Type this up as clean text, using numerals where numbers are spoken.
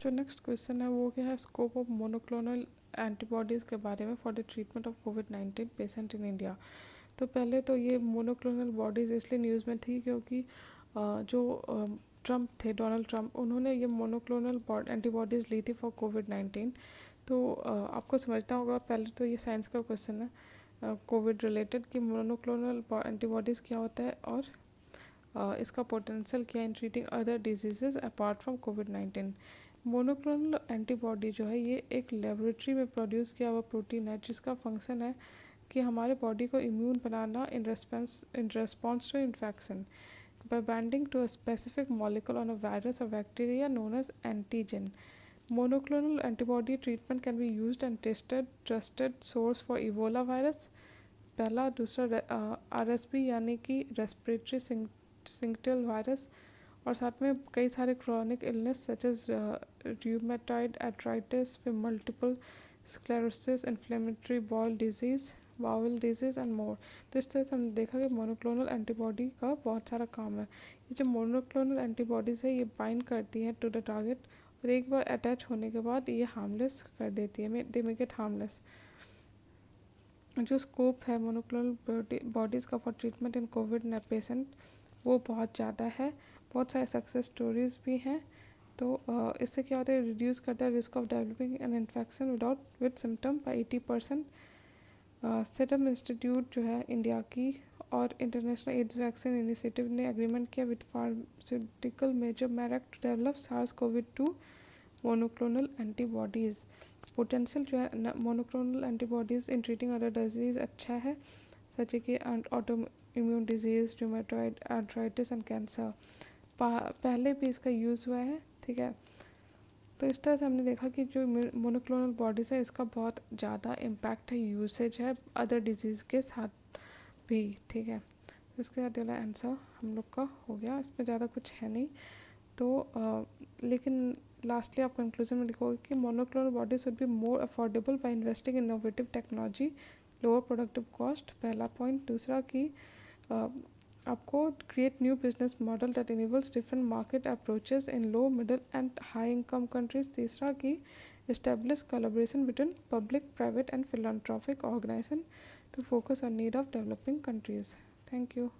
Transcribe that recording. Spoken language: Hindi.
जो नेक्स्ट क्वेश्चन है वो क्या है, स्कोप ऑफ मोनोक्लोनल एंटीबॉडीज़ के बारे में for the treatment of covid patient in India. तो पहले तो ये मोनोक्लोनल बॉडीज़ इसलिए न्यूज़ में थी क्योंकि जो ट्रम्प थे, डोनाल्ड ट्रम्प, उन्होंने ये मोनोक्लोनल एंटीबॉडीज़ ली थी फॉर कोविड-19। तो आपको समझना होगा, पहले तो ये साइंस का क्वेश्चन है कोविड रिलेटेड कि मोनोक्लोनल एंटीबॉडीज़ क्या होता है और इसका पोटेंशियल क्या इन treating other diseases apart from covid. Monoclonal antibody जो है ये एक लेबोरेटरी में प्रोड्यूस किया हुआ प्रोटीन है जिसका फंक्शन है कि हमारे बॉडी को इम्यून बनाना in response to infection by binding to a specific molecule on a virus or bacteria known as antigen. Monoclonal antibody treatment can be used and trusted source for Ebola virus, पहला, दूसरा RSV यानी कि रेस्पिरेटरी सिंक्टियल वायरस, और साथ में कई सारे chronic illness such as rheumatoid arthritis, फिर multiple sclerosis, inflammatory bowel disease, bowel disease and more. तो इस तरह से हमने देखा कि मोनोक्लोनल एंटीबॉडी का बहुत सारा काम है। ये जो मोनोक्लोनल एंटीबॉडीज़ है ये बाइंड करती हैं टू द टारगेट और एक बार अटैच होने के बाद ये हार्मलेस कर देती है, दे मेक इट हार्मलेस। जो स्कोप है मोनोक्लोनल बॉडीज़ का for treatment in Covid patient वो बहुत ज़्यादा है, बहुत सारे सक्सेस स्टोरीज भी हैं। तो इससे क्या होता है, रिड्यूस करता है risk of developing an infection with symptom by 80%। Serum institute जो है इंडिया की और इंटरनेशनल एड्स वैक्सीन इनिशिएटिव ने एग्रीमेंट किया with pharmaceutical major Merck to develop SARS-CoV-2 monoclonal antibodies. Potential जो है monoclonal antibodies in treating other disease अच्छा है, सच कि autoimmune disease, rheumatoid arthritis and cancer. पहले भी इसका यूज़ हुआ है, ठीक है। तो इस तरह से हमने देखा कि जो मोनोक्लोनल बॉडीज़ है इसका बहुत ज़्यादा इम्पैक्ट है, यूसेज है अदर डिजीज़ के साथ भी, ठीक है। इसके साथ वाला आंसर हम लोग का हो गया, इसमें ज़्यादा कुछ है नहीं। तो लेकिन लास्टली आप कंक्लूजन में लिखोगे कि monoclonal bodies would be more affordable by investing in innovative technology, lower productive cost, पहला पॉइंट। दूसरा कि आपको create new business model that enables different market approaches in low, middle and high income countries. तीसरा कि establish collaboration between public, private and philanthropic organisation to focus on need of developing countries. Thank you.